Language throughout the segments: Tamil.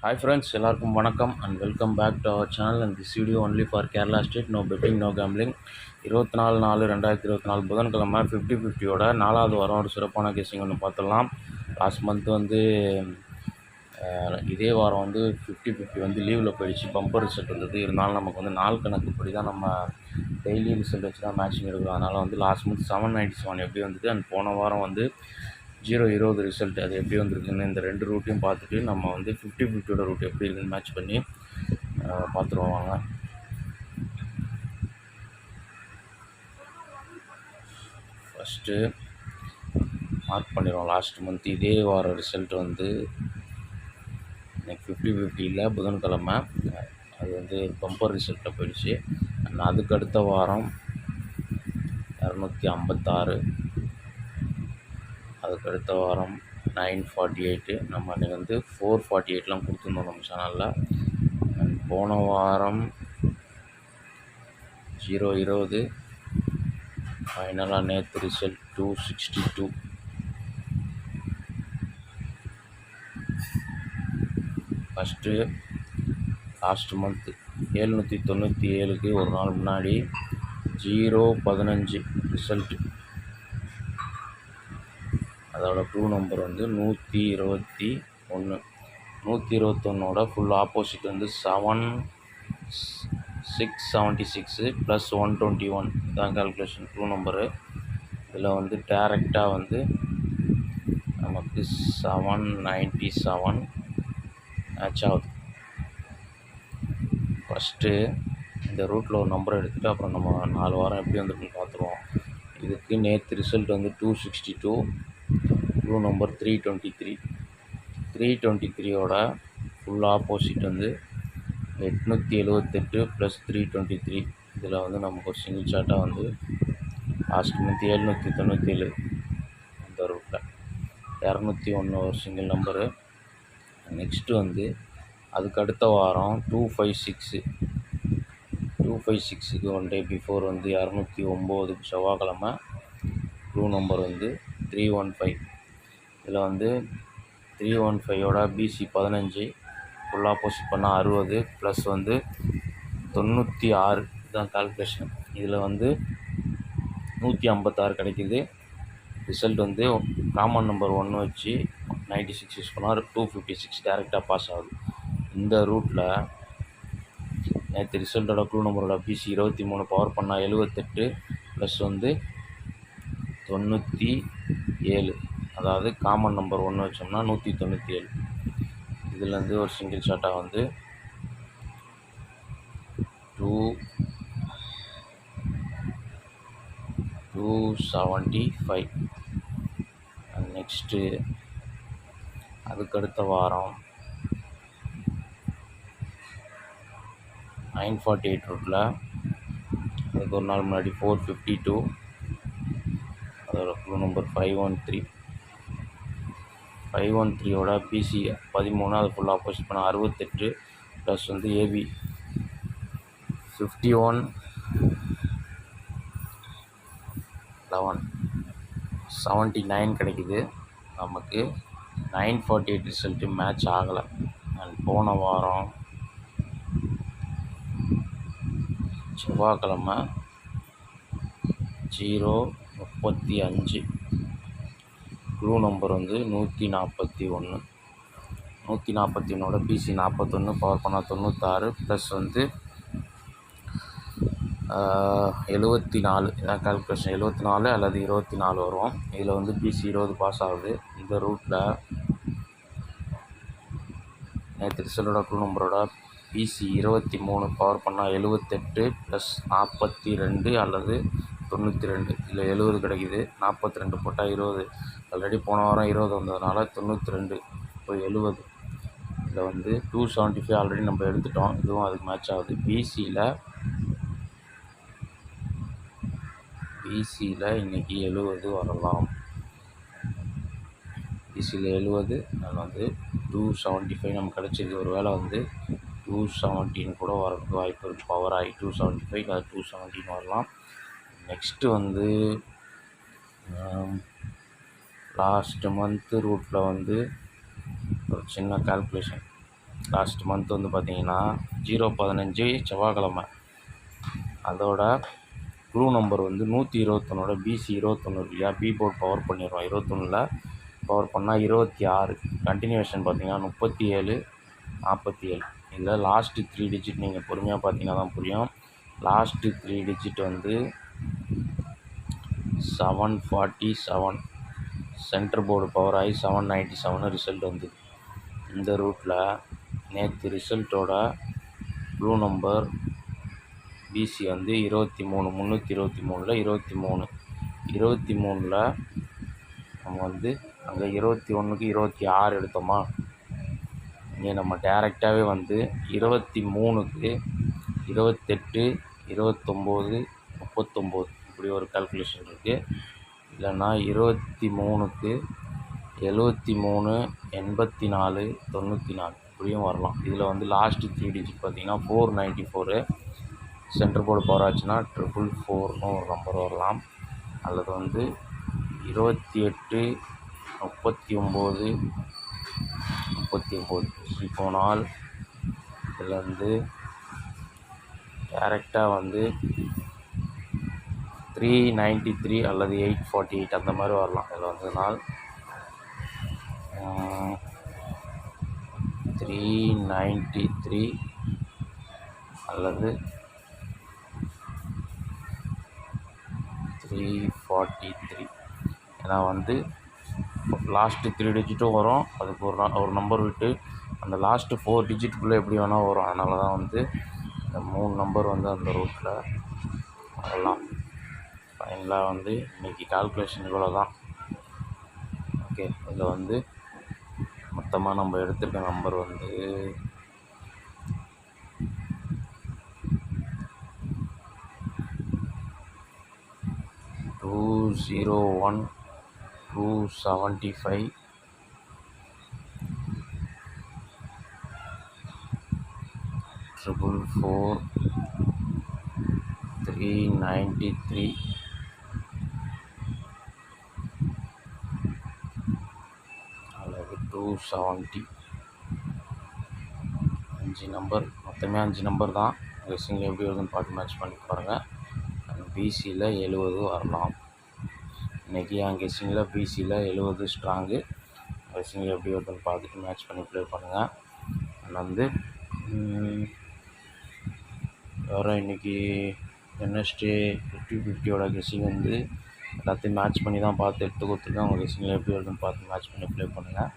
Hi friends, எல்லாருக்கும் வணக்கம் and welcome back to our channel and this video only for Kerala State, no betting, no gambling. 24/4/2024 புதன்கிழமை 50-50யோட நாலாவது வாரம் ஒரு சிறப்பான கேசிங் ஒன்று பார்த்துடலாம். லாஸ்ட் மந்த் வந்து இதே வாரம் வந்து 50-50 வந்து லீவில் போயிடுச்சு. பம்பர் ரிசல்ட் வந்தது. இருந்தாலும் நமக்கு வந்து நாள் கணக்குப்படி தான் நம்ம டெய்லி ரிசல்ட் வச்சு தான் மேட்சிங் எடுக்கிறோம். அதனால் வந்து லாஸ்ட் மந்த் 797 எப்படி வந்தது அண்ட் போன வாரம் வந்து 0-20 ரிசல்ட் அது எப்படி வந்திருக்குன்னு இந்த ரெண்டு ரூட்டையும் பார்த்துட்டு நம்ம வந்து 50-50யோட ரூட் எப்படி இருக்குன்னு மேட்ச் பண்ணி பார்த்துருவோம் வாங்க. ஃபஸ்ட்டு மார்க் பண்ணிடுவோம். லாஸ்ட் மந்த் இதே வார ரிசல்ட் வந்து இன்னைக்கு 50-50 புதன்கிழமை அது வந்து பம்பர் ரிசல்ட்டில் போயிடுச்சு. அண்ட் அதுக்கு அடுத்த வாரம் 256, அதுக்கு அடுத்த வாரம் 948, நம்ம அன்றைக்கி வந்து 448லாம் கொடுத்துருந்தோம் நம்ம சேனலில். அண்ட் போன வாரம் 0-20, ஃபைனலாக நேற்று ரிசல்ட் 262. ஃபஸ்ட்டு லாஸ்ட் மந்த்து 797க்கு ஒரு நாள் முன்னாடி 0-15 ரிசல்ட்டு. அதோட க்ளூ நம்பர் வந்து 121. 121ஓட ஃபுல் ஆப்போசிட் வந்து 676 + 121 தான் கால்குலேஷன் க்ளூ நம்பரு. இதில் வந்து டேரெக்டாக வந்து நமக்கு 797 மேட்ச் ஆகுது. ஃபஸ்ட்டு இந்த ரூட்டில் ஒரு நம்பரை எடுத்துகிட்டு அப்புறம் நம்ம 4 வாரம் எப்படி வந்துருக்குன்னு பார்த்துருவோம். இதுக்கு நேற்று ரிசல்ட் வந்து 262, க்ளூ நம்பர் 323. 323யோட ஃபுல் ஆப்போசிட் வந்து 878 + 323. இதில் வந்து நமக்கு ஒரு சிங்கிள் சார்ட்டாக வந்து லாஸ்ட் மந்த் 797 இந்த ரூட்டில் 201 ஒரு சிங்கிள் நம்பரு. நெக்ஸ்ட்டு வந்து அதுக்கு அடுத்த வாரம் 256க்கு 1 டே பிஃபோர் வந்து 209 செவ்வாய்க்கிழமை க்ளூ நம்பர் வந்து 315. இதில் வந்து 315ஓட பிசி 15 ஃபுல் ஆப்போசிட் பண்ணால் 60 ப்ளஸ் வந்து 96 இதுதான் கால்குலேஷன். இதில் வந்து 156 கிடைக்கிது. ரிசல்ட் வந்து காமன் நம்பர் 1 வச்சு 96 யூஸ் பண்ணால் 256 டேரெக்டாக பாஸ் ஆகுது. இந்த ரூட்டில் நேற்று ரிசல்ட்டோட க்ளூ நம்பரோட பிசி 23 பவர் பண்ணால் 78 ப்ளஸ் வந்து 97, அதாவது காமன் நம்பர் 1 வச்சோம்னா 197. இதுலேருந்து ஒரு சிங்கிள் ஷாட்டாக வந்து 275. நெக்ஸ்ட்டு அதுக்கடுத்த வாரம் 948 ரூட்டில் அதுக்கு ஒரு நாள் முன்னாடி 452, அதோட க்ளூ நம்பர் 513. 513ஓட பிசி 13 அது ஃபுல் ஆப்போசிட் பண்ண 68 ப்ளஸ் வந்து ஏபி 51 11 79 கிடைக்குது. நமக்கு 948 ரிசல்ட்டு மேட்ச் ஆகலை. அண்ட் போன வாரம் செவ்வாய்க்கிழமை 0-35 க்ளூ நம்பர் வந்து 141. 141ஓட பிசி 41 பவர் பண்ணால் 96 ப்ளஸ் வந்து 74 இதான் கால்குலேஷன். 74 அல்லது 24 வரும். இதில் வந்து பிசி 20 பாஸ் ஆகுது. இந்த ரூட்டில் நேற்று ரிசல்ட்டோட க்ளூ நம்பரோட பிசி 23 பவர் பண்ணால் 78 ப்ளஸ் 42 அல்லது 92. இதில் 70 கிடைக்கிது. 42 போட்டால் 20. ஆல்ரெடி போன வாரம் 20 வந்ததுனால 92 இப்போ 70. இதில் வந்து 275 ஆல்ரெடி நம்ம எடுத்துட்டோம். இதுவும் அதுக்கு மேட்ச் ஆகுது. பிசியில் இன்றைக்கி 70 வரலாம். பிசியில் 70 நான் வந்து 275 நமக்கு கிடச்சிருக்கு. ஒரு வேளை வந்து 217 கூட வரதுக்கு வாய்ப்பு இருக்குது. பவர் ஆகி 275 அது 217 வரலாம். நெக்ஸ்ட்டு வந்து லாஸ்ட்டு மந்த்து ரூட்டில் வந்து ஒரு சின்ன கால்குலேஷன் லாஸ்ட் மந்த் வந்து பார்த்திங்கன்னா 0-15 செவ்வாய்க்கிழமை. அதோட க்ளூ நம்பர் வந்து 121ஓட பிசி 21 இல்லையா, பி போர்ட் பவர் பண்ணிடுறோம். 21ல் பவர் பண்ணால் 26. கண்டினியூவேஷன் பார்த்திங்கன்னா 37, 47. இதில் லாஸ்ட்டு 3 டிஜிட் நீங்கள் பொறுமையாக பார்த்தீங்கன்னா தான் புரியும். லாஸ்ட்டு 3 டிஜிட் வந்து 747. சென்டர் போர்டு பவர் ஆகி 797 ரிசல்ட் வந்து. இந்த ரூட்டில் நேற்று ரிசல்ட்டோட ப்ளூ நம்பர் பிசி வந்து 23, 323ல் 23. 23ல் நம்ம வந்து அங்கே 21க்கு 26 எடுத்தோமா, இங்கே நம்ம டேரெக்டாகவே வந்து 23க்கு 28, 29, 39 இப்படி ஒரு கால்குலேஷன் இருக்குது. இல்லைன்னா 23க்கு 73, 84, 94 இப்படியும் வரலாம். இதில் வந்து லாஸ்ட்டு 3 டிஜிட் பார்த்திங்கன்னா 494. சென்டர் போர்டு பவர் ஆச்சுன்னா 444ன்னு ஒரு நம்பர் வரலாம். அல்லது வந்து 28, 39, 39 இப்படி போனால் இதில் வந்து டேரெக்டாக வந்து 393 அல்லது 848 அந்த மாதிரி வரலாம். இதில் வந்து நாள் 393 அல்லது 343. ஏன்னா வந்து லாஸ்ட்டு 3 டிஜிட்டும் வரும், அதுக்கு ஒரு நம்பர் விட்டு அந்த லாஸ்ட்டு 4 டிஜிட்டுக்குள்ளே எப்படி வேணால் வரும். அதனால தான் வந்து இந்த 3 நம்பர் வந்து அந்த ரூட்டில் வரலாம். ஃபைனலாக வந்து இன்றைக்கி கால்குலேஷன் இவ்வளோ தான். ஓகே, இதில் வந்து மொத்தமாக நம்ம எடுத்துருக்க நம்பர் வந்து 201, 275, 444, 393, அல்லது 270. 5 நம்பர், மொத்தமே 5 நம்பர் தான். கெஸ்ஸிங்கில் எப்படி வருதுன்னு பார்த்து மேட்ச் பண்ணி பாருங்கள். பிசியில் 70 வரலாம். இன்றைக்கி என் கெஸ்ஸிங்கில் பிசியில் 70 ஸ்ட்ராங்கு. கெஸ்ஸிங்கில் எப்படி வருதுன்னு பார்த்துட்டு மேட்ச் பண்ணி ப்ளே பண்ணுங்கள். அண்ட் வந்து வேறு இன்றைக்கி வெட்னஸ்டே 50-50யோட கெஸ்ஸிங் வந்து எல்லாத்தையும் மேட்ச் பண்ணி தான் பார்த்து எடுத்து கொடுத்துருக்கேன். அவங்க கெஸ்ஸிங்கில் எப்படி வருதுன்னு பார்த்து மேட்ச் பண்ணி ப்ளே பண்ணுங்கள்.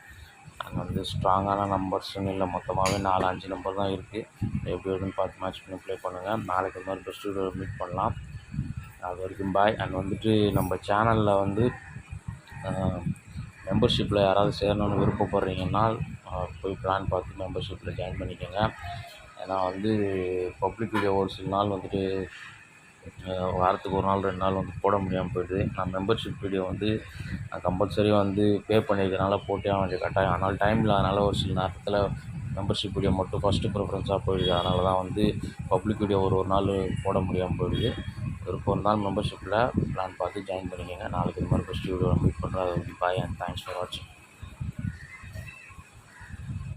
அங்கே வந்து ஸ்ட்ராங்கான நம்பர்ஸ்ன்னு இல்லை, மொத்தமாகவே 4-5 நம்பர் தான் இருக்குது. எப்படி வருதுன்னு பார்த்து மேட்ச் பண்ணி ப்ளே பண்ணுங்கள். நாளைக்கு இந்த மாதிரி பெஸ்ட் வீடியோ மீட் பண்ணலாம். அது வரைக்கும் பாய். அண்ட் வந்துட்டு நம்ம சேனலில் வந்து மெம்பர்ஷிப்பில் யாராவது சேரணும்னு விருப்பப்படுறீங்கன்னா போய் பிளான் பார்த்து மெம்பர்ஷிப்பில் ஜாயின் பண்ணிக்கோங்க. ஏன்னா வந்து பப்ளிக் வீடியோ ஒரு சில நாள் வந்துட்டு வாரத்துக்கு 1 நாள் 2 நாள் வந்து போட முடியாமல் போயிடுது. நான் மெம்பர்ஷிப் வீடியோ வந்து நான் கம்பல்சரியாக வந்து பே பண்ணியிருக்கனால போட்டே கொஞ்சம் கட்டாயம். ஆனால் டைம் இல்லாதனால ஒரு சில நேரத்தில் மெம்பர்ஷிப் வீடியோ மட்டும் ஃபஸ்ட்டு ப்ரிஃபரன்ஸாக போயிடுது. அதனால தான் வந்து பப்ளிக் வீடியோ ஒரு நாள் போட முடியாமல் போயிடுது. ஒரு நாள் மெம்பர்ஷிப்பில் பிளான் பார்த்து ஜாயின் பண்ணிக்கோங்க. நாளைக்கு இந்த மாதிரி ஃபஸ்ட்டு வீடியோ மீட் பண்ணுறேன். அது பாய் அண்ட் தேங்க்ஸ் ஃபார் வாட்சிங்.